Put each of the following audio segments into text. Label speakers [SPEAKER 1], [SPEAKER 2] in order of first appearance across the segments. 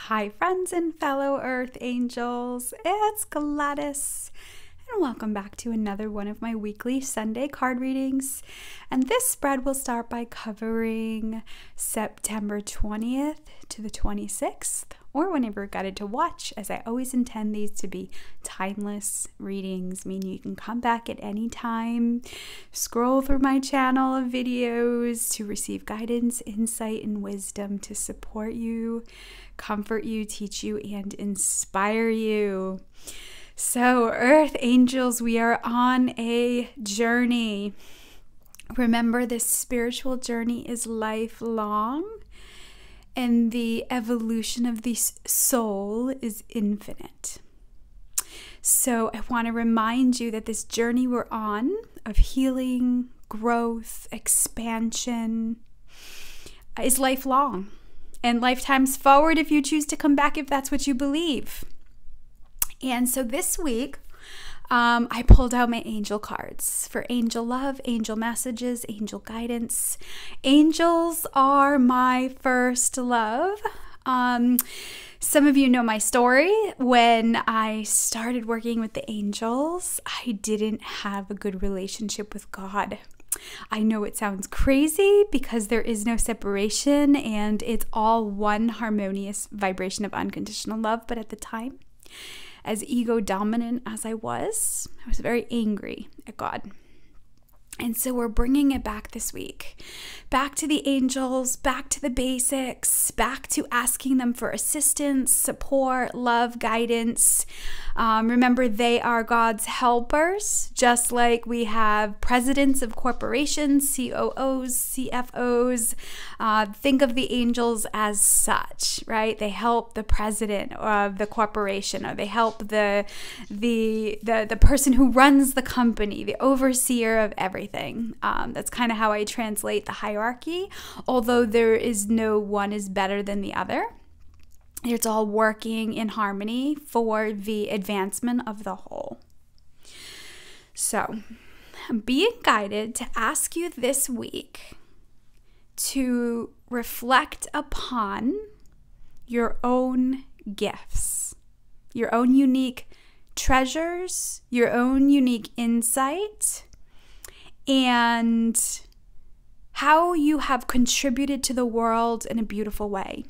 [SPEAKER 1] Hi friends and fellow Earth Angels, it's Gladys and welcome back to another one of my weekly Sunday card readings. And this spread will start by covering September 20th to the 26th, or whenever you're guided to watch, as I always intend these to be timeless readings, meaning you can come back at any time, scroll through my channel of videos to receive guidance, insight, and wisdom to support you, comfort you, teach you, and inspire you. So, Earth Angels, we are on a journey. Remember, this spiritual journey is lifelong, and the evolution of the soul is infinite. So, I want to remind you that this journey we're on of healing, growth, expansion is lifelong. And lifetimes forward if you choose to come back, if that's what you believe. And so this week, I pulled out my angel cards for angel love, angel messages, angel guidance. Angels are my first love. Some of you know my story. When I started working with the angels, I didn't have a good relationship with God. I know it sounds crazy because there is no separation and it's all one harmonious vibration of unconditional love. But at the time, as ego dominant as I was very angry at God. And so we're bringing it back this week. Back to the angels, back to the basics, back to asking them for assistance, support, love, guidance. Remember, they are God's helpers, just like we have presidents of corporations, COOs, CFOs. Think of the angels as such, right? They help the president of the corporation, or they help the person who runs the company, the overseer of everything. That's kind of how I translate the hierarchy, although there is no one is better than the other. It's all working in harmony for the advancement of the whole. So, I'm being guided to ask you this week to reflect upon your own gifts, your own unique treasures, your own unique insight, and how you have contributed to the world in a beautiful way.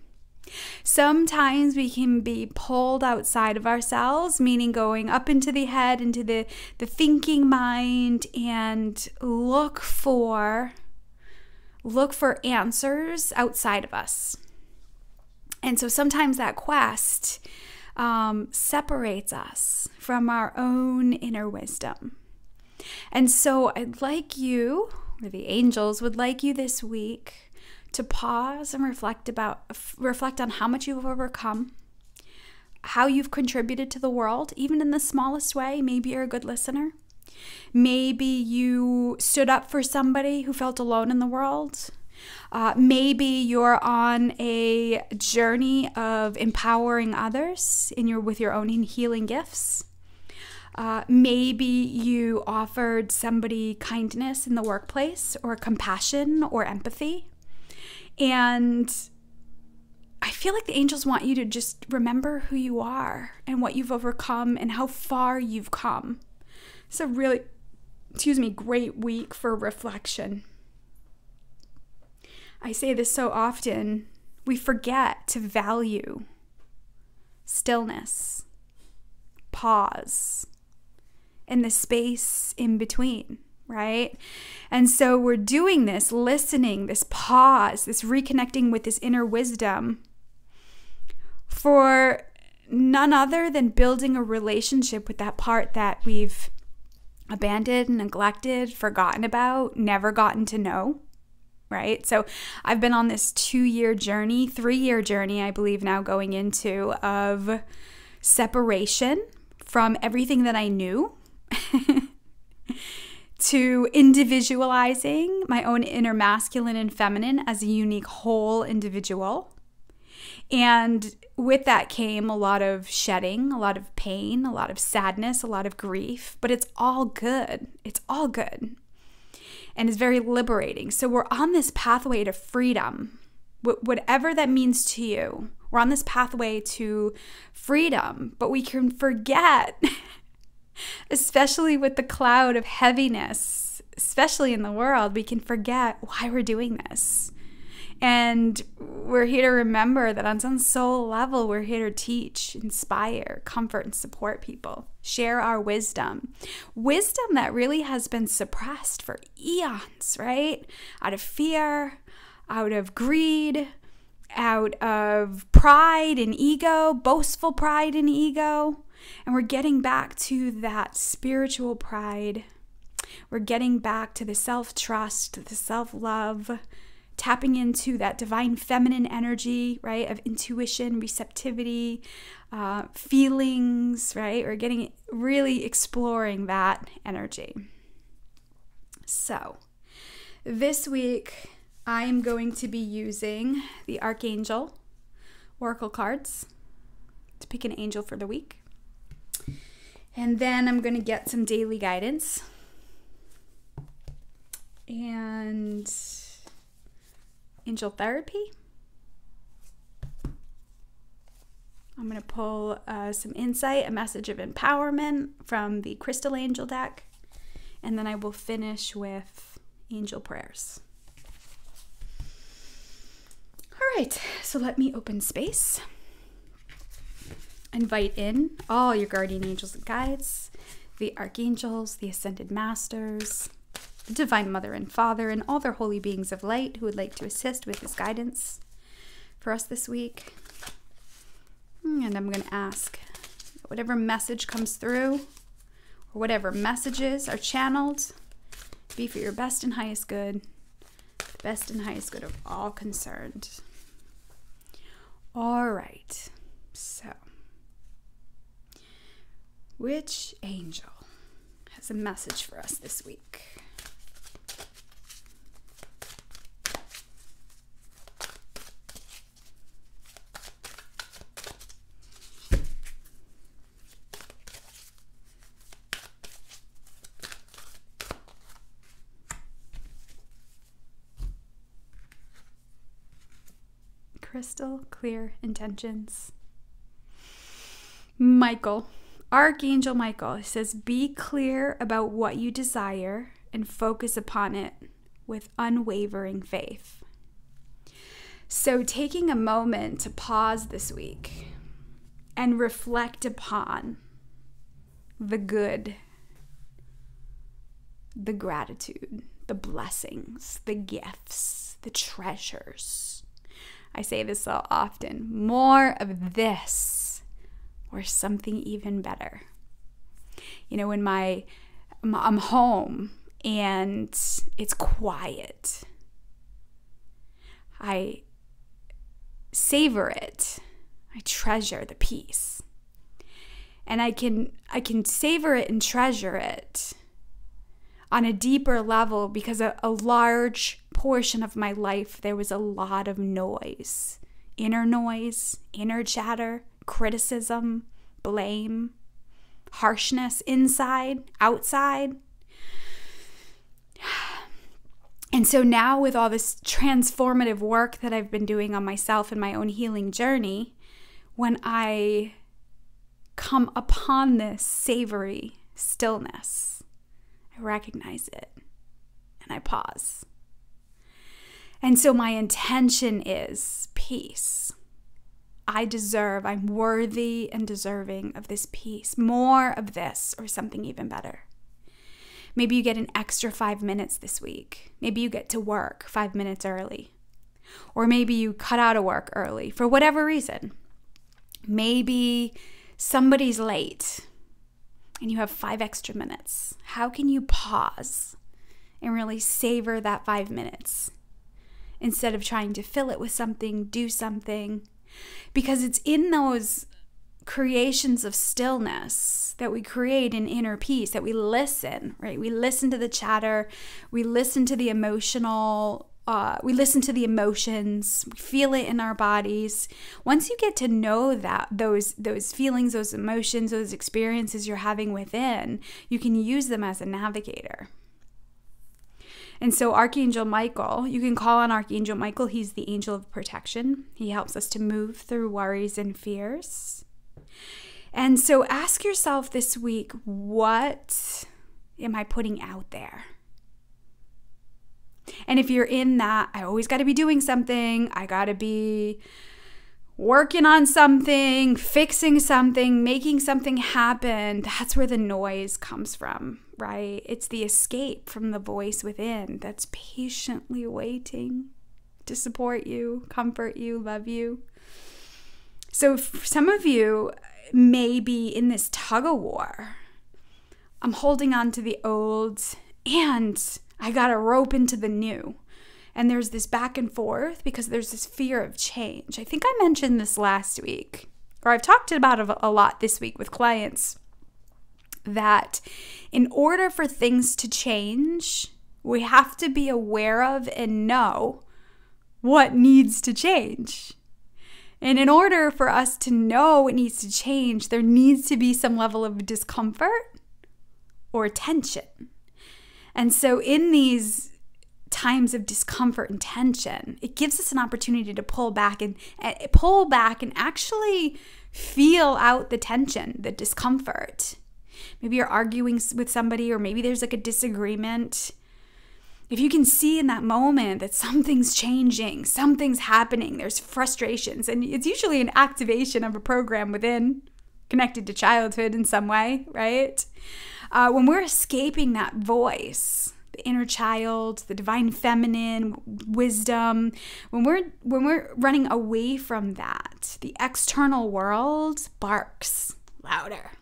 [SPEAKER 1] Sometimes we can be pulled outside of ourselves, meaning going up into the head, into the thinking mind, and look for answers outside of us. And so sometimes that quest separates us from our own inner wisdom. And so I'd like you, or the angels would like you this week, to pause and reflect on how much you've overcome, how you've contributed to the world, even in the smallest way. Maybe you're a good listener. Maybe you stood up for somebody who felt alone in the world. Maybe you're on a journey of empowering others with your own healing gifts. Maybe you offered somebody kindness in the workplace, or compassion, or empathy. And I feel like the angels want you to just remember who you are and what you've overcome and how far you've come. It's a really, great week for reflection. I say this so often, we forget to value stillness, pause, and the space in between, right? And so we're doing this, listening, this pause, this reconnecting with this inner wisdom for none other than building a relationship with that part that we've abandoned, neglected, forgotten about, never gotten to know, right? So I've been on this 3-year journey, I believe now going into, of separation from everything that I knew to individualizing my own inner masculine and feminine as a unique whole individual. And with that came a lot of shedding, a lot of pain, a lot of sadness, a lot of grief, but it's all good. It's all good. And it's very liberating. So we're on this pathway to freedom, whatever that means to you, We're on this pathway to freedom, but we can forget, especially with the cloud of heaviness, especially in the world, we can forget why we're doing this. And we're here to remember that on some soul level, we're here to teach, inspire, comfort, and support people. Share our wisdom. Wisdom that really has been suppressed for eons, right? Out of fear, out of greed, out of pride and ego, boastful pride and ego. And we're getting back to that spiritual pride. We're getting back to the self-trust, the self-love, tapping into that divine feminine energy, right, of intuition, receptivity, feelings, right? We're getting really exploring that energy. So this week, I am going to be using the Archangel Oracle Cards to pick an angel for the week. And then I'm going to get some daily guidance and angel therapy. I'm going to pull some insight, a message of empowerment from the Crystal Angel deck. And then I will finish with angel prayers. All right, so let me open space. Invite in all your guardian angels and guides, the archangels, the ascended masters, the Divine Mother and Father, and all their holy beings of light who would like to assist with this guidance for us this week. And I'm going to ask whatever message comes through, or whatever messages are channeled, be for your best and highest good, the best and highest good of all concerned. All right, so which angel has a message for us this week? Crystal clear intentions. Michael, Archangel Michael, says, be clear about what you desire and focus upon it with unwavering faith. So taking a moment to pause this week and reflect upon the good, the gratitude, the blessings, the gifts, the treasures. I say this so often, more of this or something even better. You know, when I'm home and it's quiet, I savor it. I treasure the peace. And I can savor it and treasure it on a deeper level because a large portion of my life, there was a lot of noise, inner chatter, criticism, blame, harshness, inside, outside. And so now with all this transformative work that I've been doing on myself and my own healing journey, when I come upon this savory stillness, I recognize it and I pause. And so my intention is peace. I'm worthy and deserving of this peace, more of this or something even better. Maybe you get an extra 5 minutes this week. Maybe you get to work 5 minutes early. Or maybe you cut out of work early for whatever reason. Maybe somebody's late and you have 5 extra minutes. How can you pause and really savor that 5 minutes instead of trying to fill it with something, do something? Because it's in those creations of stillness that we create an inner peace, that we listen, right? We listen to the chatter, we listen to the emotional, we listen to the emotions, we feel it in our bodies. Once you get to know that, those feelings, those emotions, those experiences you're having within, you can use them as a navigator. And so Archangel Michael, you can call on Archangel Michael. He's the angel of protection. He helps us to move through worries and fears. And so ask yourself this week, what am I putting out there? And if you're in that, I always got to be doing something, I got to be working on something, fixing something, making something happen, that's where the noise comes from, right? It's the escape from the voice within that's patiently waiting to support you, comfort you, love you. So some of you may be in this tug of war. I'm holding on to the old and I got to rope into the new. And there's this back and forth because there's this fear of change. I think I mentioned this last week, or I've talked about it a lot this week with clients, that in order for things to change, we have to be aware of and know what needs to change. And in order for us to know what needs to change, there needs to be some level of discomfort or tension. And so in these times of discomfort and tension, it gives us an opportunity to pull back and actually feel out the tension, the discomfort. Maybe you're arguing with somebody, or maybe there's like a disagreement. If you can see in that moment that something's changing, something's happening, there's frustrations, and it's usually an activation of a program within, connected to childhood in some way, right? When we're escaping that voice, the inner child, the divine feminine, wisdom, when we're running away from that, the external world barks louder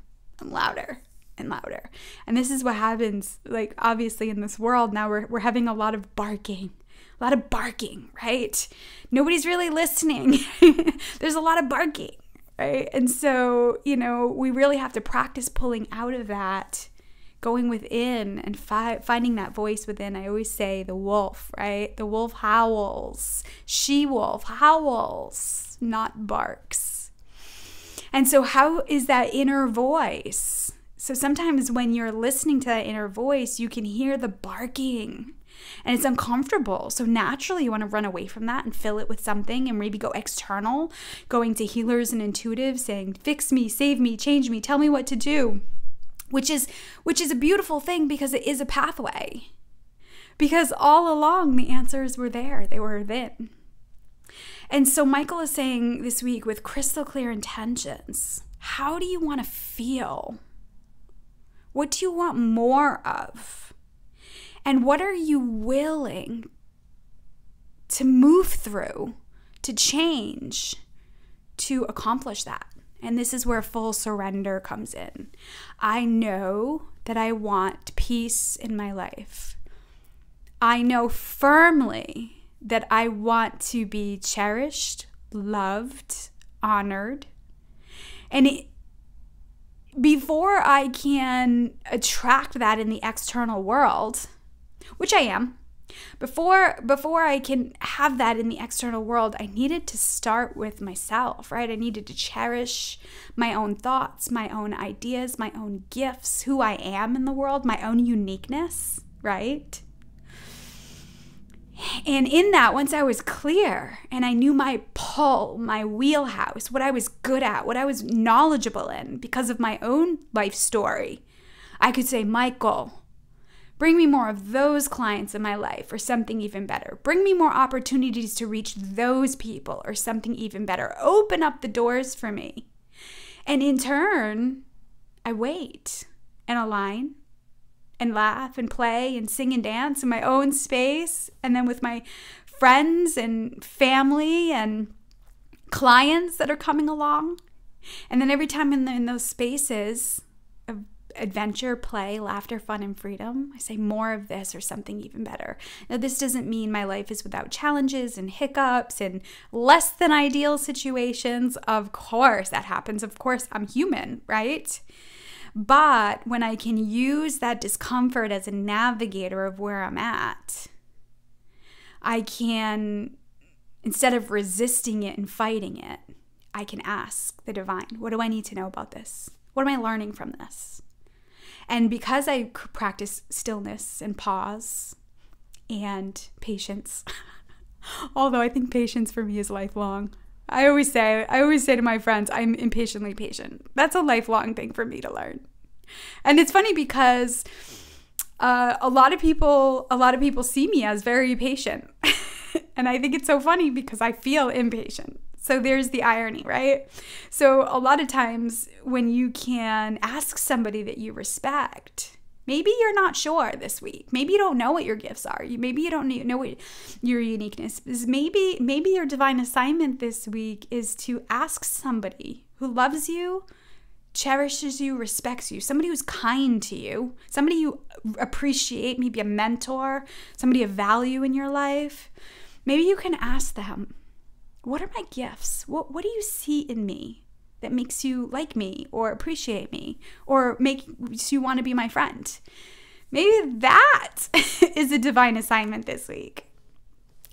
[SPEAKER 1] and louder and louder. And this is what happens, like, obviously in this world now, we're having a lot of barking, right? Nobody's really listening. There's a lot of barking, right? And so, we really have to practice pulling out of that, going within and finding that voice within. I always say the wolf, right? The wolf howls. She-wolf howls, not barks. And so how is that inner voice? So sometimes when you're listening to that inner voice, you can hear the barking and it's uncomfortable. So naturally you want to run away from that and fill it with something and maybe go external, going to healers and intuitives saying, fix me, save me, change me, tell me what to do. Which is a beautiful thing because it is a pathway. Because all along the answers were there. They were within. And so Michael is saying this week with crystal clear intentions, how do you want to feel? What do you want more of? And what are you willing to move through, to change, to accomplish that? And this is where full surrender comes in. I know that I want peace in my life. I know firmly that I want to be cherished, loved, honored. And before I can attract that in the external world, which I am, before I can have that in the external world, I needed to start with myself, right? I needed to cherish my own thoughts, my own ideas, my own gifts, who I am in the world, my own uniqueness, right? And in that, once I was clear and I knew my pull, my wheelhouse, what I was good at, what I was knowledgeable in because of my own life story, I could say, Michael, bring me more of those clients in my life or something even better. Bring me more opportunities to reach those people or something even better. Open up the doors for me. And in turn, I wait and align and laugh and play and sing and dance in my own space. And then with my friends and family and clients that are coming along. And then every time in those spaces of adventure, play, laughter, fun, and freedom, I say more of this or something even better. Now, this doesn't mean my life is without challenges and hiccups and less than ideal situations. Of course, that happens. Of course, I'm human, right? But when I can use that discomfort as a navigator of where I'm at, I can, instead of resisting it and fighting it, I can ask the divine, what do I need to know about this? What am I learning from this? And because I practice stillness and pause and patience. Although I think patience for me is lifelong. I always say to my friends, I'm impatiently patient. That's a lifelong thing for me to learn. And it's funny because a lot of people see me as very patient. And I think it's so funny because I feel impatient. So there's the irony, right? So a lot of times when you can ask somebody that you respect, maybe you're not sure this week. Maybe you don't know what your gifts are. Maybe you don't know what your uniqueness is. Maybe your divine assignment this week is to ask somebody who loves you, cherishes you, respects you, somebody who's kind to you, somebody you appreciate, maybe a mentor, somebody of value in your life. Maybe you can ask them, what are my gifts? What do you see in me that makes you like me or appreciate me or makes you want to be my friend? Maybe that is a divine assignment this week.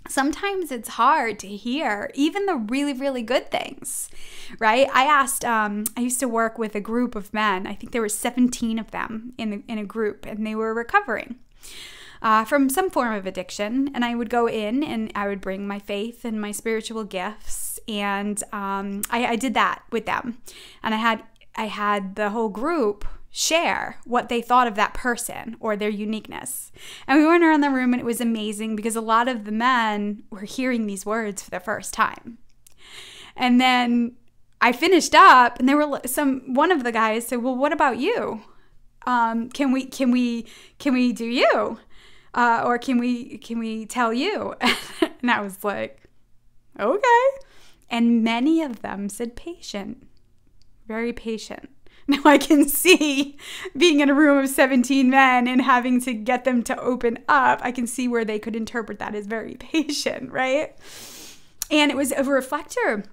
[SPEAKER 1] Sometimes it's hard to hear even the really, really good things, right? I used to work with a group of men. I think there were 17 of them in a group, and they were recovering from some form of addiction. And I would go in and I would bring my faith and my spiritual gifts. And I did that with them. And I had the whole group share what they thought of that person or their uniqueness. And we went around the room and it was amazing because a lot of the men were hearing these words for the first time. And then I finished up and there were one of the guys said, well, what about you? Can we do you? Or can we tell you? And I was like, okay. And many of them said patient, very patient. Now I can see being in a room of 17 men and having to get them to open up. I can see where they could interpret that as very patient, right? And it was a reflector,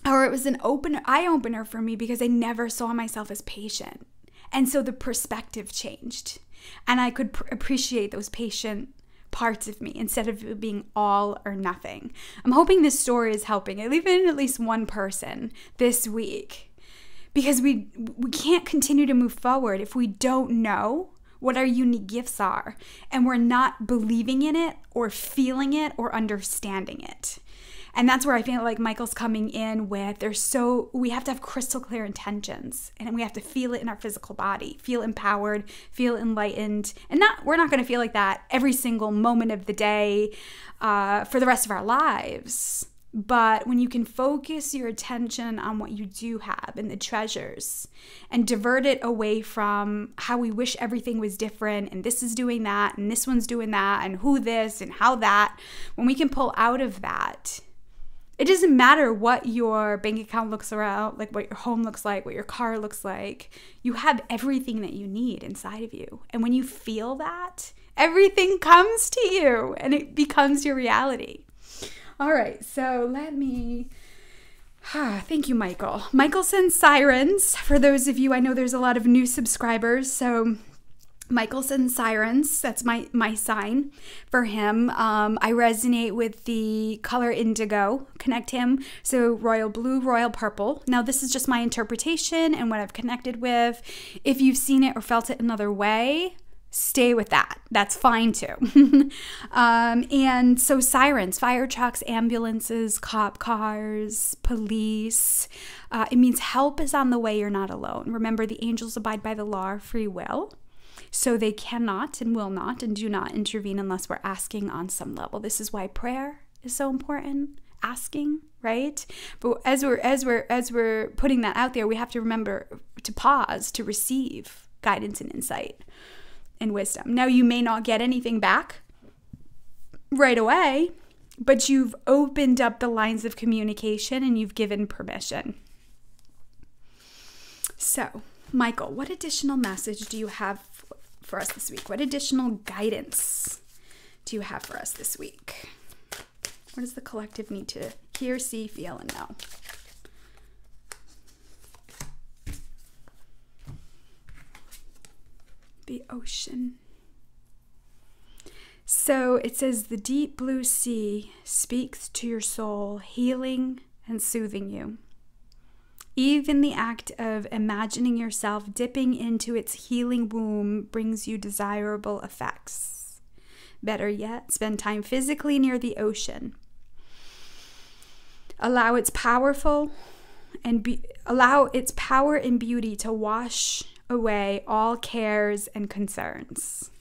[SPEAKER 1] or it was an eye opener for me because I never saw myself as patient. And so the perspective changed. And I could appreciate those patient parts of me instead of it being all or nothing. I'm hoping this story is helping at least one person this week. Because we can't continue to move forward if we don't know what our unique gifts are and we're not believing in it or feeling it or understanding it. And that's where I feel like Michael's coming in with we have to have crystal clear intentions and we have to feel it in our physical body, feel empowered, feel enlightened. And we're not going to feel like that every single moment of the day for the rest of our lives. But when you can focus your attention on what you do have and the treasures and divert it away from how we wish everything was different and this is doing that and this one's doing that and who this and how that, when we can pull out of that, it doesn't matter what your bank account looks around, like what your home looks like, what your car looks like. You have everything that you need inside of you. And when you feel that, everything comes to you and it becomes your reality. All right, so thank you, Michael. Michael sends sirens. For those of you, I know there's a lot of new subscribers, so Michael sends sirens. That's my sign for him. I resonate with the color indigo. Connect him. So royal blue, royal purple. Now, this is just my interpretation and what I've connected with. If you've seen it or felt it another way, stay with that. That's fine too. And so sirens, fire trucks, ambulances, cop cars, police. It means help is on the way. You're not alone. Remember, the angels abide by the law of free will. So they cannot and will not and do not intervene unless we're asking on some level. This is why prayer is so important. Asking, right? But as we're putting that out there, we have to remember to pause to receive guidance and insight and wisdom. Now, you may not get anything back right away, but you've opened up the lines of communication and you've given permission. So, Michael, what additional message do you have for us this week? What additional guidance do you have for us this week? What does the collective need to hear, see, feel, and know? The ocean. So it says the deep blue sea speaks to your soul, healing and soothing you. Even the act of imagining yourself dipping into its healing womb brings you desirable effects. Better yet, spend time physically near the ocean. Allow its power and beauty to wash away all cares and concerns.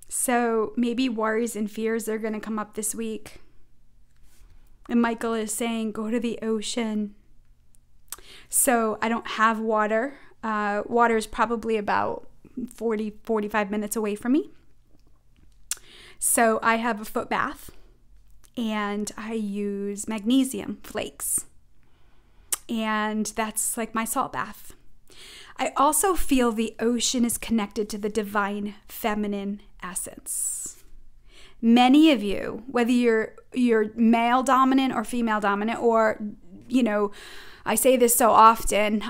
[SPEAKER 1] So maybe worries and fears are going to come up this week. And Michael is saying, go to the ocean. So I don't have water. Water is probably about 45 minutes away from me. So I have a foot bath and I use magnesium flakes. And that's like my salt bath. I also feel the ocean is connected to the divine feminine essence. Many of you, whether you're male dominant or female dominant, or, you know, I say this so often,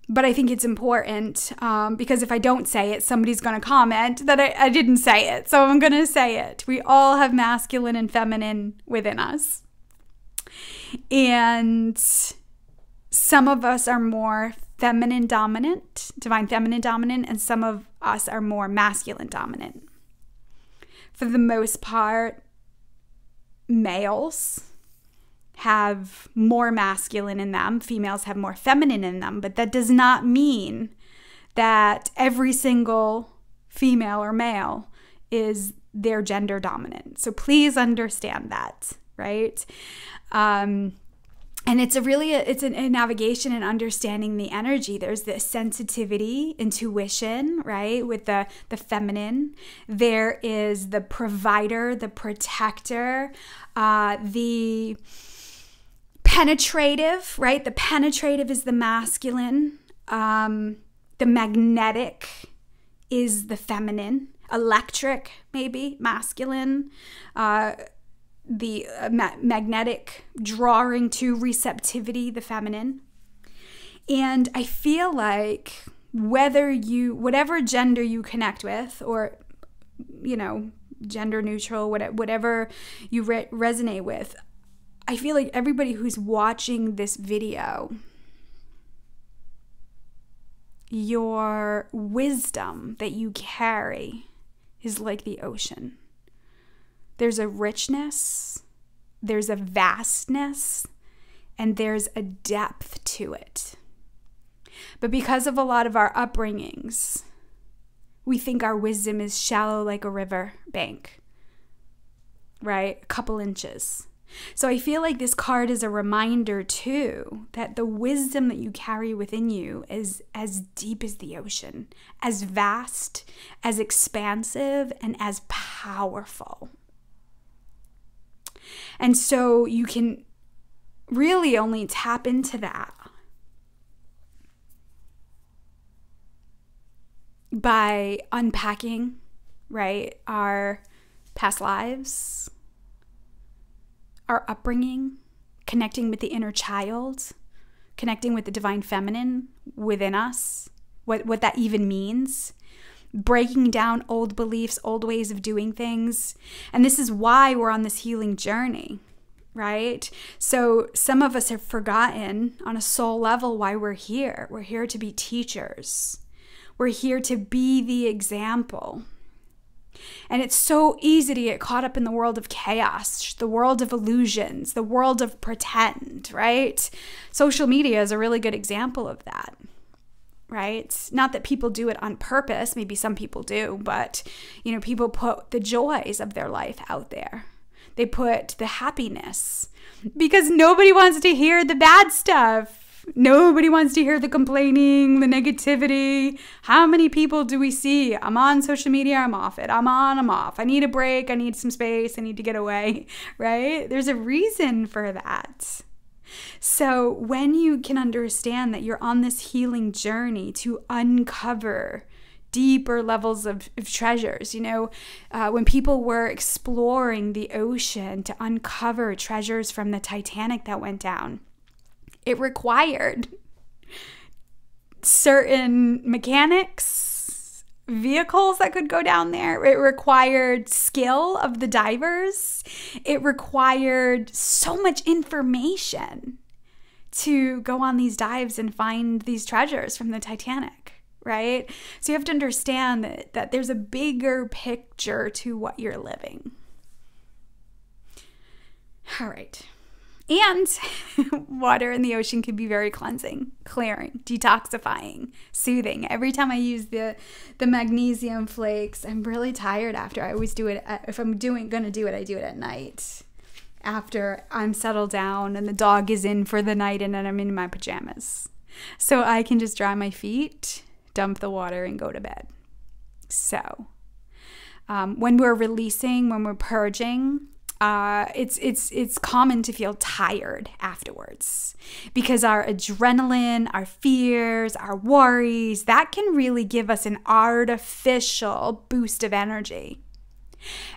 [SPEAKER 1] but I think it's important because if I don't say it, somebody's going to comment that I didn't say it. So I'm going to say it. We all have masculine and feminine within us. And some of us are more feminine dominant, divine feminine dominant, and some of us are more masculine dominant. For the most part, males have more masculine in them, females have more feminine in them, but that does not mean that every single female or male is their gender dominant. So please understand that, right? And it's a navigation and understanding the energy. There's this sensitivity, intuition, right? With the feminine. There is the provider, the protector, the penetrative, right? The penetrative is the masculine. The magnetic is the feminine. Electric, maybe, masculine. The magnetic drawing to receptivity, the feminine. And I feel like whatever gender you connect with, or, you know, gender neutral, whatever you resonate with, I feel like everybody who's watching this video, your wisdom that you carry is like the ocean. There's a richness, there's a vastness, and there's a depth to it. But because of a lot of our upbringings, we think our wisdom is shallow like a river bank, right? A couple inches. So I feel like this card is a reminder too that the wisdom that you carry within you is as deep as the ocean, as vast, as expansive, and as powerful. And so you can really only tap into that by unpacking, right, our past lives, our upbringing, connecting with the inner child, connecting with the divine feminine within us, what that even means. Breaking down old beliefs, old ways of doing things. And this is why we're on this healing journey, right? So some of us have forgotten on a soul level why we're here. We're here to be teachers. We're here to be the example. And it's so easy to get caught up in the world of chaos, the world of illusions, the world of pretend, right? Social media is a really good example of that. Right? Not that people do it on purpose. Maybe some people do, but, you know, people put the joys of their life out there. They put the happiness because nobody wants to hear the bad stuff. Nobody wants to hear the complaining, the negativity. How many people do we see? I'm on social media, I'm off it. I'm on, I'm off. I need a break. I need some space. I need to get away, right? There's a reason for that. So when you can understand that you're on this healing journey to uncover deeper levels of treasures, you know, when people were exploring the ocean to uncover treasures from the Titanic that went down, it required certain mechanics, vehicles that could go down there. It required skill of the divers. It required so much information to go on these dives and find these treasures from the Titanic, right? So you have to understand that there's a bigger picture to what you're living. All right. And water in the ocean can be very cleansing, clearing, detoxifying, soothing. Every time I use the magnesium flakes, I'm really tired after. I always do it. If I'm gonna do it, I do it at night after I'm settled down and the dog is in for the night and then I'm in my pajamas. So I can just dry my feet, dump the water, and go to bed. So when we're releasing, when we're purging, it's common to feel tired afterwards because our adrenaline, our fears, our worries, that can really give us an artificial boost of energy.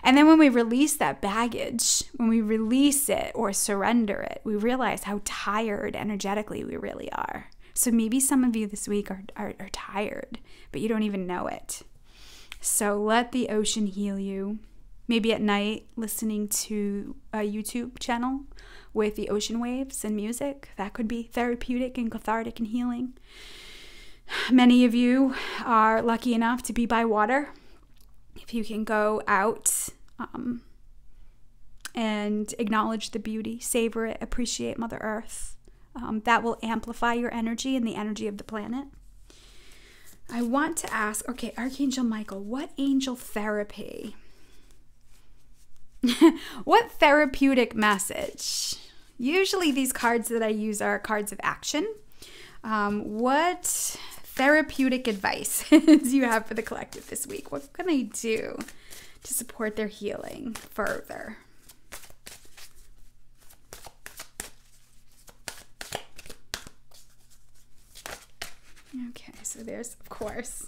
[SPEAKER 1] And then when we release that baggage, when we release it or surrender it, we realize how tired energetically we really are. So maybe some of you this week are tired, but you don't even know it. So let the ocean heal you. Maybe at night, listening to a YouTube channel with the ocean waves and music. That could be therapeutic and cathartic and healing. Many of you are lucky enough to be by water. If you can go out and acknowledge the beauty, savor it, appreciate Mother Earth, that will amplify your energy and the energy of the planet. I want to ask, okay, Archangel Michael, what angel therapy? What therapeutic message? Usually these cards that I use are cards of action. What therapeutic advice do you have for the collective this week? What can I do to support their healing further? Okay, so there's, of course,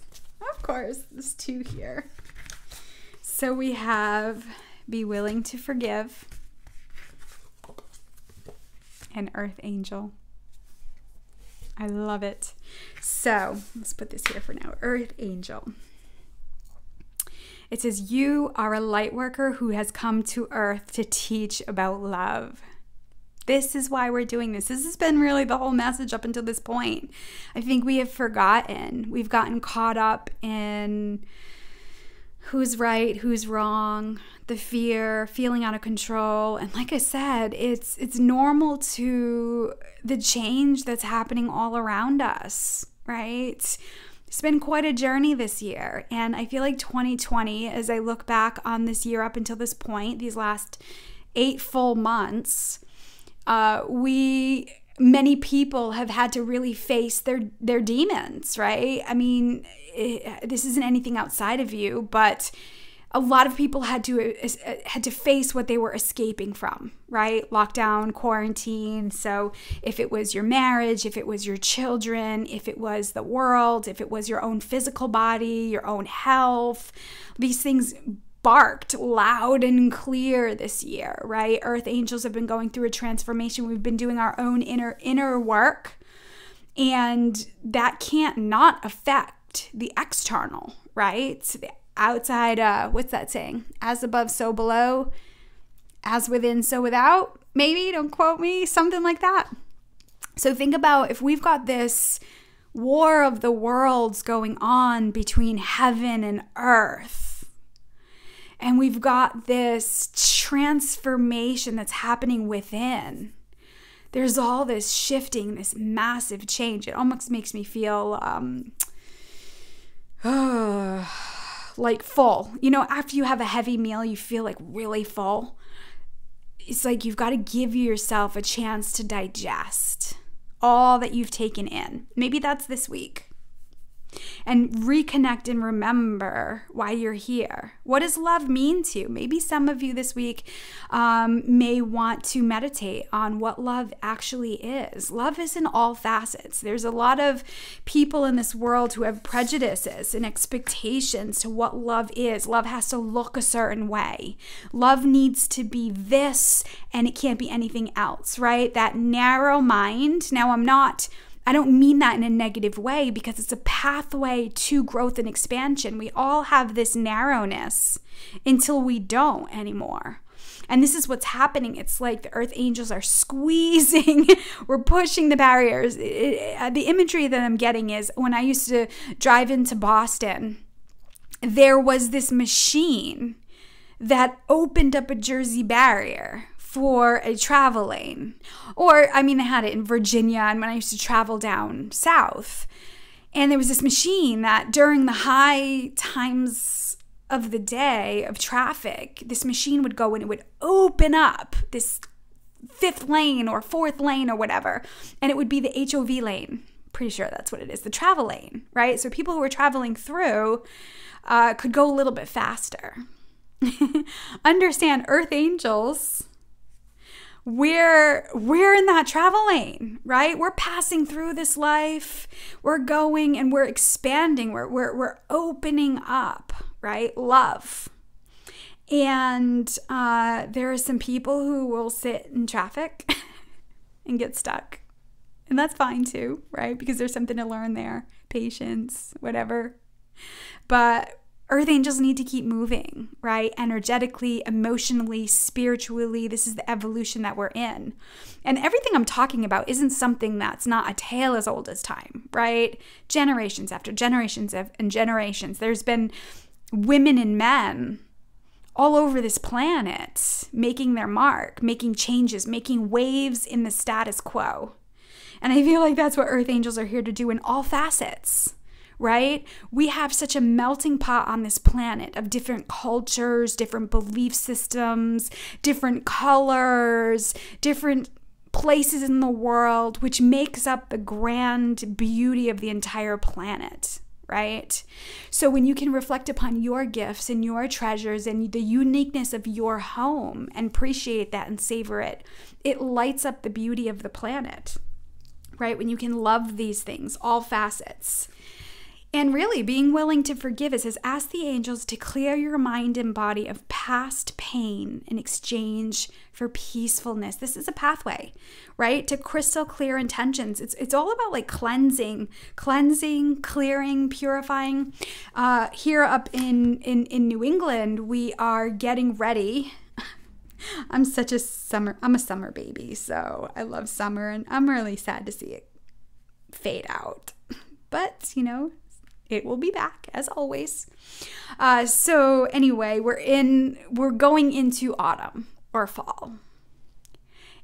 [SPEAKER 1] there's two here. So we have be willing to forgive and EarthAngel. I love it. So let's put this here for now. EarthAngel. It says, you are a light worker who has come to Earth to teach about love. This is why we're doing this. This has been really the whole message up until this point. I think we have forgotten. We've gotten caught up in who's right, who's wrong, the fear, feeling out of control. And like I said, it's normal to the change that's happening all around us, right? It's been quite a journey this year. And I feel like 2020, as I look back on this year up until this point, these last 8 full months, many people have had to really face their demons, right? I mean, this isn't anything outside of you, but a lot of people had to face what they were escaping from, right? Lockdown, quarantine. So if it was your marriage, if it was your children, if it was the world, if it was your own physical body, your own health, these things barked loud and clear this year, right? Earth angels have been going through a transformation. We've been doing our own inner work, and that can't not affect the external, right? The outside, what's that saying? As above, so below, as within, so without. Maybe, don't quote me, something like that. So think about if we've got this war of the worlds going on between heaven and earth, and we've got this transformation that's happening within. There's all this shifting, this massive change. It almost makes me feel like full. You know, after you have a heavy meal, you feel like really full. It's like you've got to give yourself a chance to digest all that you've taken in. Maybe that's this week. And reconnect and remember why you're here. What does love mean to you? Maybe some of you this week may want to meditate on what love actually is. Love is in all facets. There's a lot of people in this world who have prejudices and expectations to what love is. Love has to look a certain way. Love needs to be this, and it can't be anything else, right? That narrow mind. Now, I don't mean that in a negative way, because it's a pathway to growth and expansion. We all have this narrowness until we don't anymore. And this is what's happening. It's like the earth angels are squeezing, we're pushing the barriers. The imagery that I'm getting is when I used to drive into Boston, there was this machine that opened up a Jersey barrier for a travel lane. Or, I mean, they had it in Virginia and when I used to travel down south. And there was this machine that during the high times of the day of traffic, this machine would go and it would open up this 5th lane or 4th lane or whatever. And it would be the HOV lane. Pretty sure that's what it is, the travel lane, right? So people who were traveling through could go a little bit faster. Understand, earth angels, we're in that travel lane, right? We're passing through this life. We're going and we're expanding. We're opening up, right? Love. And there are some people who will sit in traffic and get stuck. And that's fine too, right? Because there's something to learn there. Patience, whatever. But earth angels need to keep moving, right? Energetically, emotionally, spiritually. This is the evolution that we're in. And everything I'm talking about isn't something that's not a tale as old as time, right? Generations after generations and generations. There's been women and men all over this planet making their mark, making changes, making waves in the status quo. And I feel like that's what earth angels are here to do in all facets. Right? We have such a melting pot on this planet of different cultures, different belief systems, different colors, different places in the world, which makes up the grand beauty of the entire planet, right? So when you can reflect upon your gifts and your treasures and the uniqueness of your home and appreciate that and savor it, it lights up the beauty of the planet, right? When you can love these things, all facets. And really, being willing to forgive, it says, ask the angels to clear your mind and body of past pain in exchange for peacefulness. This is a pathway, right? To crystal clear intentions. It's all about like cleansing, clearing, purifying. Here up in New England, we are getting ready. I'm a summer baby, so I love summer, and I'm really sad to see it fade out. But, you know, it will be back as always. So anyway, we're going into autumn or fall.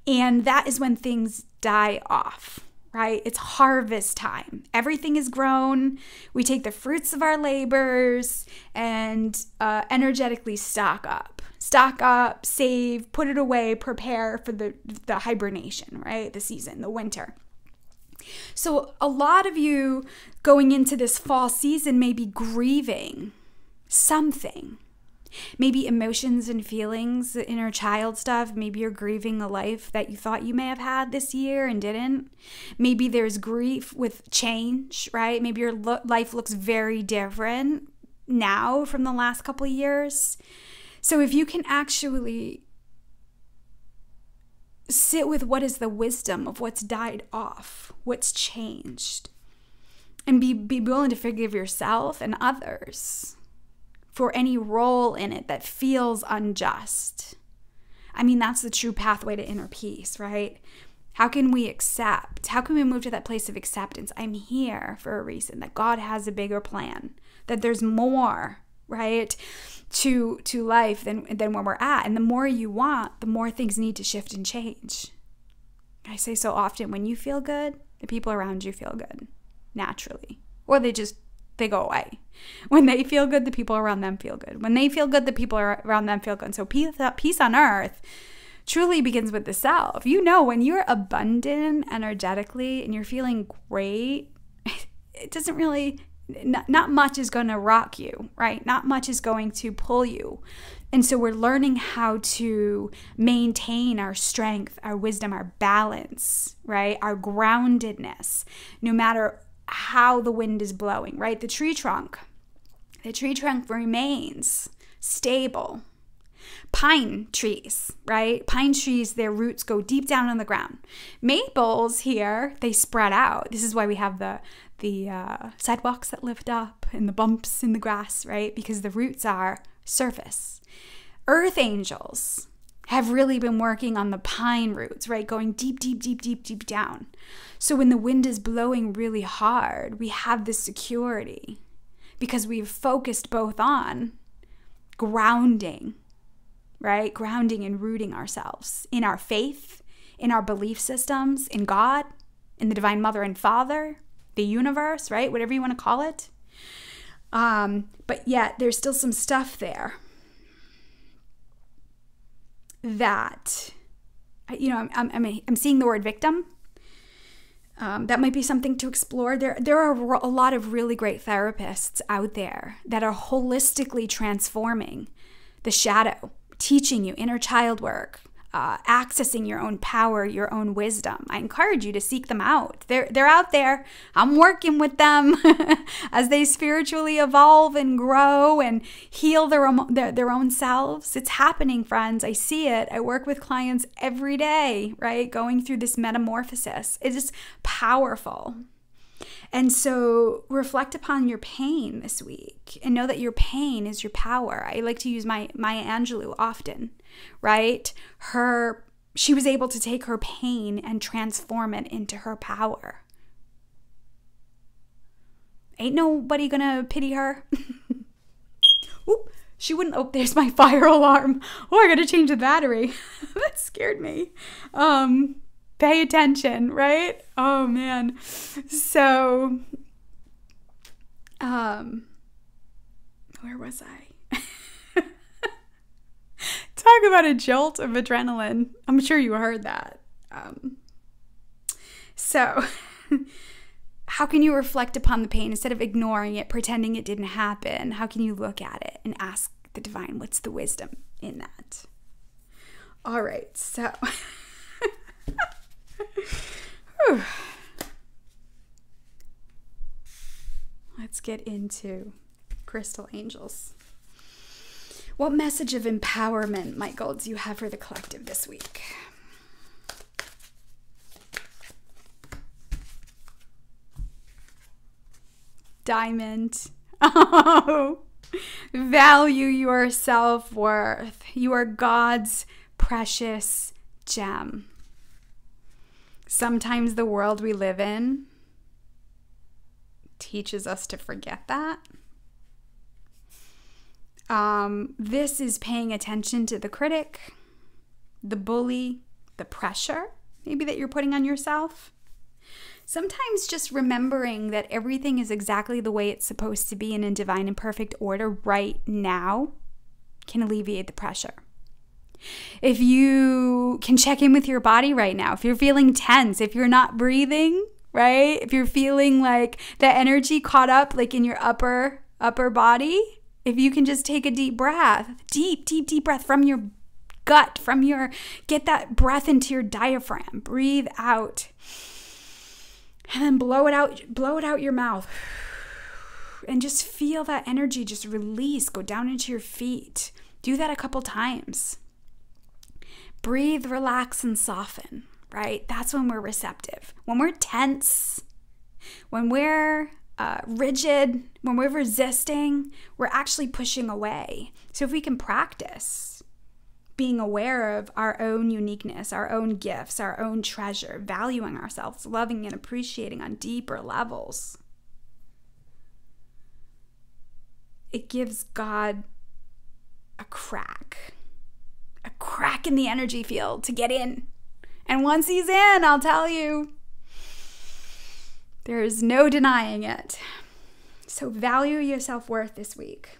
[SPEAKER 1] And that is when things die off, right? It's harvest time. Everything is grown. We take the fruits of our labors and energetically stock up, save, put it away, prepare for the hibernation, right? The season, the winter. So a lot of you going into this fall season may be grieving something. Maybe emotions and feelings, the inner child stuff. Maybe you're grieving the life that you thought you may have had this year and didn't. Maybe there's grief with change, right? Maybe your life looks very different now from the last couple of years. So if you can actually sit with what is the wisdom of what's died off, what's changed, and be willing to forgive yourself and others for any role in it that feels unjust. I mean, that's the true pathway to inner peace, right? How can we accept? How can we move to that place of acceptance? I'm here for a reason, that God has a bigger plan, that there's more, right, to life than where we're at. And the more you want, the more things need to shift and change. I say so often, when you feel good, the people around you feel good naturally, or they go away. When they feel good, the people around them feel good. When they feel good, the people around them feel good. So peace on earth truly begins with the self. You know, when you're abundant energetically and you're feeling great, it doesn't really, not much is going to rock you, right? Not much is going to pull you. And so we're learning how to maintain our strength, our wisdom, our balance, right? Our groundedness, no matter how the wind is blowing, right? The tree trunk remains stable. Pine trees, right? Pine trees, their roots go deep down on the ground. Maples here, they spread out. This is why we have the sidewalks that lift up and the bumps in the grass, right? Because the roots are surface. Earth angels, have really been working on the pine roots, right? Going deep, deep, deep, deep, deep down. So when the wind is blowing really hard, we have this security because we've focused both on grounding, right? Grounding and rooting ourselves in our faith, in our belief systems, in God, in the Divine Mother and Father, the universe, right? Whatever you want to call it. But yet there's still some stuff there that, you know, I'm seeing the word victim. That might be something to explore. There are a lot of really great therapists out there that are holistically transforming the shadow, teaching you inner child work, accessing your own power, your own wisdom. I encourage you to seek them out. They're out there. I'm working with them as they spiritually evolve and grow and heal their own selves. It's happening, friends. I see it. I work with clients every day, right? Going through this metamorphosis. It is powerful. And so reflect upon your pain this week and know that your pain is your power. I like to use Maya Angelou often, right? She was able to take her pain and transform it into her power. Ain't nobody gonna pity her. Oop, she wouldn't, oh, there's my fire alarm. Oh, I gotta change the battery. That scared me. Pay attention, right? Oh man. So, where was I? Talk about a jolt of adrenaline. I'm sure you heard that. So, how can you reflect upon the pain instead of ignoring it, pretending it didn't happen? How can you look at it and ask the divine, what's the wisdom in that? All right, so... Let's get into crystal angels. What message of empowerment, Michael, do you have for the collective this week? Diamond. Oh, value your self-worth. You are God's precious gem. Sometimes the world we live in teaches us to forget that. This is paying attention to the critic, the bully, the pressure maybe that you're putting on yourself. Sometimes just remembering that everything is exactly the way it's supposed to be and in divine and perfect order right now can alleviate the pressure. If you can check in with your body right now, if you're feeling tense, if you're not breathing, right? If you're feeling like the energy caught up like in your upper body, if you can just take a deep breath, deep breath from your gut, get that breath into your diaphragm, breathe out, and then blow it out your mouth. And just feel that energy just release, go down into your feet. Do that a couple times. Breathe, relax, and soften, right? That's when we're receptive. When we're tense, when we're rigid, when we're resisting, we're actually pushing away. So if we can practice being aware of our own uniqueness, our own gifts, our own treasure, valuing ourselves, loving and appreciating on deeper levels, it gives God a crack in the energy field to get in. And once he's in, I'll tell you, there is no denying it. So value your self-worth this week.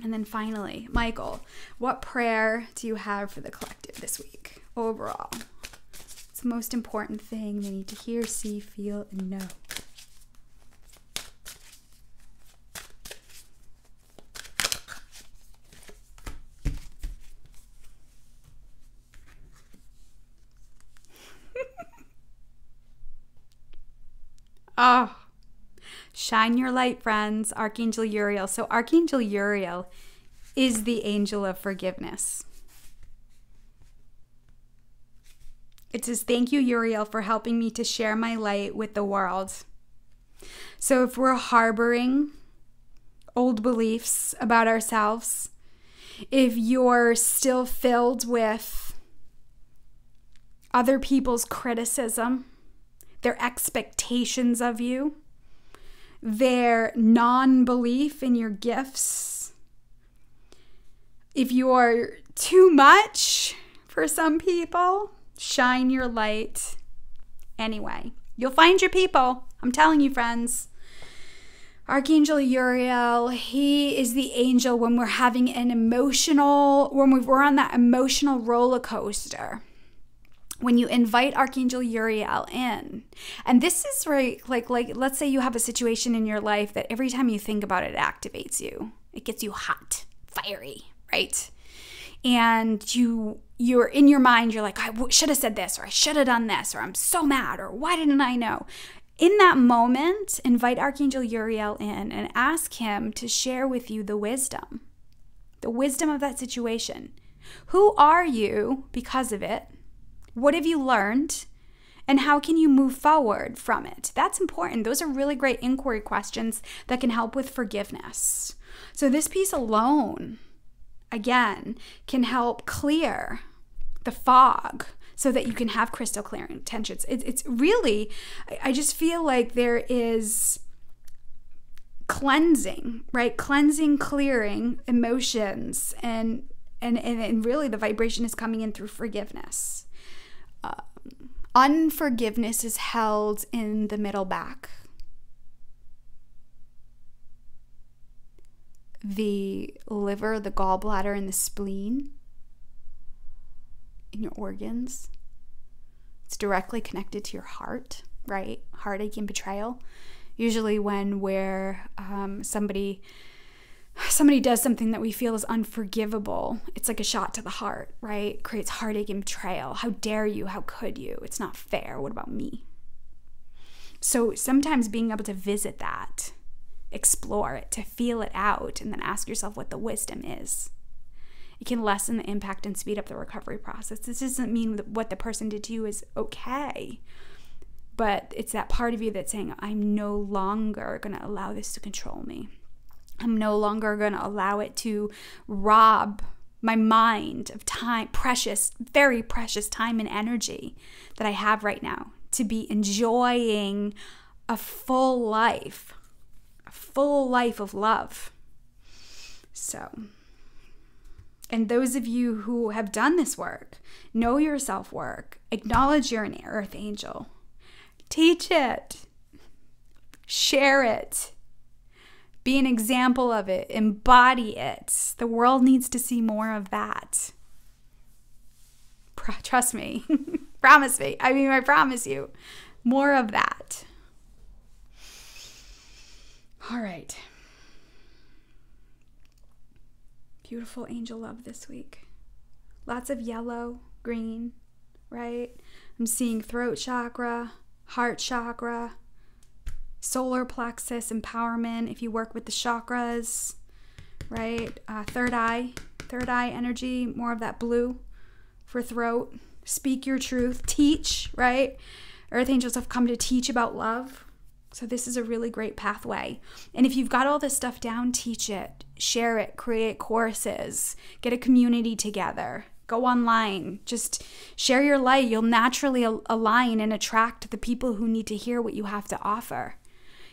[SPEAKER 1] And then finally, Michael, what prayer do you have for the collective this week overall? It's the most important thing they need to hear, see, feel, and know. Oh, shine your light, friends. Archangel Uriel. So Archangel Uriel is the angel of forgiveness. It says, thank you, Uriel, for helping me to share my light with the world. So if we're harboring old beliefs about ourselves, if you're still filled with other people's criticism, their expectations of you, their non-belief in your gifts, if you're too much for some people, shine your light anyway. You'll find your people. I'm telling you, friends. Archangel Uriel, he is the angel when we're having when we're on that emotional roller coaster. When you invite Archangel Uriel in. And this is right, like let's say you have a situation in your life that every time you think about it, it activates you. It gets you hot, fiery, right? And you're in your mind, you're like, I should have said this, or I should have done this, or I'm so mad, or why didn't I know? In that moment, invite Archangel Uriel in and ask him to share with you the wisdom of that situation. Who are you because of it? What have you learned? And how can you move forward from it? That's important. Those are really great inquiry questions that can help with forgiveness. So this piece alone, again, can help clear the fog so that you can have crystal clear intentions. It's really, I just feel like there is cleansing, right? Cleansing, clearing emotions, and really the vibration is coming in through forgiveness. Unforgiveness is held in the middle back. The liver, the gallbladder, and the spleen in your organs. It's directly connected to your heart, right? Heartache and betrayal. Usually when somebody does something that we feel is unforgivable, it's like a shot to the heart, right? It creates heartache and betrayal. How dare you? How could you? It's not fair. What about me? So sometimes being able to visit that, explore it, to feel it out, and then ask yourself what the wisdom is. It can lessen the impact and speed up the recovery process. This doesn't mean that what the person did to you is okay, but it's that part of you that's saying, I'm no longer going to allow this to control me. I'm no longer going to allow it to rob my mind of time, precious, very precious time and energy that I have right now to be enjoying a full life of love. So, and those of you who have done this work, know your self-work, acknowledge you're an earth angel, teach it, share it, be an example of it, embody it. The world needs to see more of that. Trust me. Promise me. I promise you. More of that. All right. Beautiful angel love this week. Lots of yellow, green, right? I'm seeing throat chakra, heart chakra, solar plexus, empowerment, if you work with the chakras, right? Third eye energy, more of that blue for throat. Speak your truth, teach, right? Earth angels have come to teach about love. So this is a really great pathway. And if you've got all this stuff down, teach it, share it, create courses, get a community together, go online, just share your light. You'll naturally align and attract the people who need to hear what you have to offer.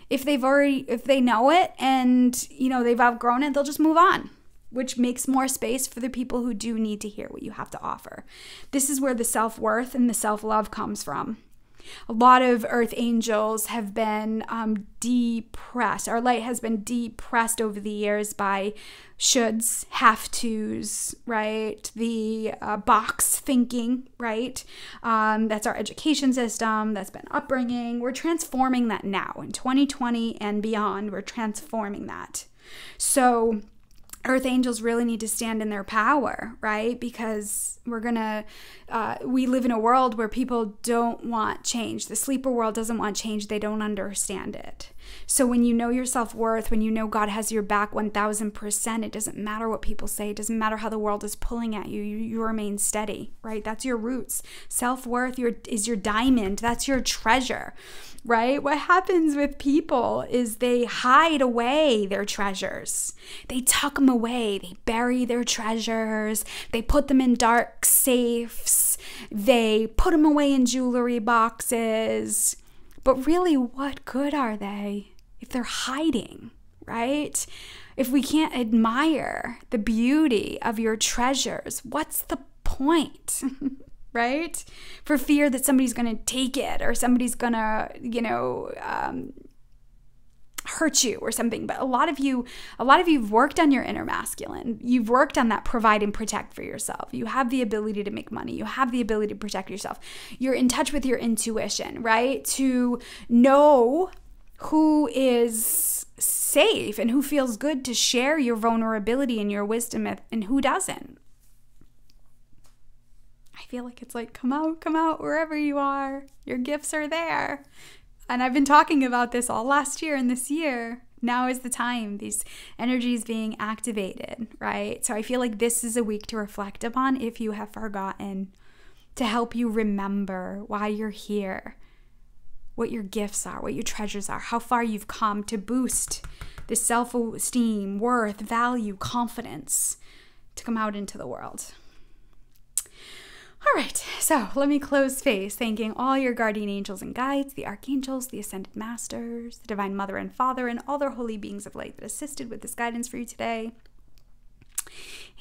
[SPEAKER 1] If they know it and, they've outgrown it, they'll just move on, which makes more space for the people who do need to hear what you have to offer. This is where the self-worth and the self-love comes from. A lot of earth angels have been depressed. Our light has been depressed over the years by shoulds, have-tos, right? The box thinking, right? That's our education system. That's been upbringing. We're transforming that now. In 2020 and beyond, we're transforming that. So earth angels really need to stand in their power, right? Because we live in a world where people don't want change. The sleeper world doesn't want change. They don't understand it. So when you know your self-worth, when you know God has your back 1000%, it doesn't matter what people say. It doesn't matter how the world is pulling at you. You remain steady, right? That's your roots. Self-worth is your diamond. That's your treasure, right? What happens with people is they hide away their treasures. They tuck them away. They bury their treasures. They put them in dark safes. They put them away in jewelry boxes. But really, what good are they if they're hiding, right? If we can't admire the beauty of your treasures, what's the point, right? For fear that somebody's going to take it or somebody's going to, hurt you or something. But a lot of you've worked on your inner masculine. You've worked on that provide and protect for yourself. You have the ability to make money. You have the ability to protect yourself. You're in touch with your intuition, right? To know who is safe and who feels good to share your vulnerability and your wisdom and who doesn't. I feel like it's like, come out wherever you are. Your gifts are there. And I've been talking about this all last year and this year. Now is the time. These energies being activated, right? So I feel like this is a week to reflect upon if you have forgotten, to help you remember why you're here, what your gifts are, what your treasures are, how far you've come to boost the self-esteem, worth, value, confidence to come out into the world. All right, so let me close space thanking all your guardian angels and guides, the archangels, the ascended masters, the divine mother and father, and all their holy beings of light that assisted with this guidance for you today.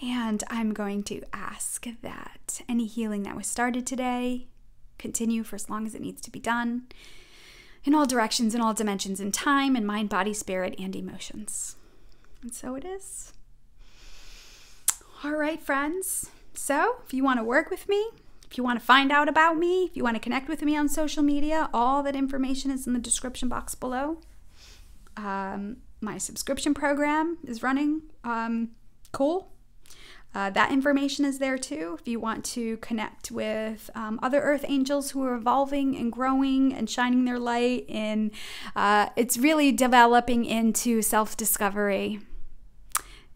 [SPEAKER 1] And I'm going to ask that any healing that was started today continue for as long as it needs to be done, in all directions, in all dimensions, in time, in mind, body, spirit, and emotions. And so it is. All right, friends. So if you want to work with me, if you want to find out about me, if you want to connect with me on social media, all that information is in the description box below. My subscription program is running. Cool. That information is there too. If you want to connect with other earth angels who are evolving and growing and shining their light, and it's really developing into self-discovery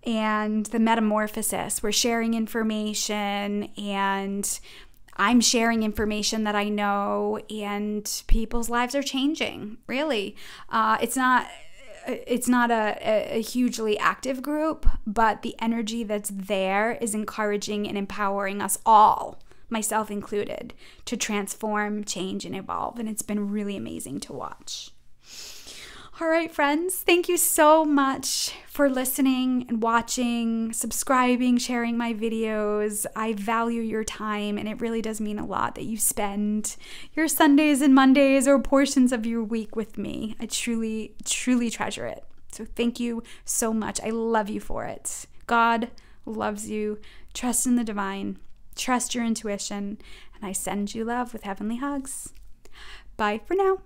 [SPEAKER 1] and the metamorphosis. We're sharing information, and I'm sharing information that I know, and people's lives are changing, really. It's not a hugely active group, but the energy that's there is encouraging and empowering us all, myself included, to transform, change, and evolve. And it's been really amazing to watch. All right, friends, thank you so much for listening and watching, subscribing, sharing my videos. I value your time, and it really does mean a lot that you spend your Sundays and Mondays or portions of your week with me. I truly, truly treasure it. So thank you so much. I love you for it. God loves you. Trust in the divine. Trust your intuition. And I send you love with heavenly hugs. Bye for now.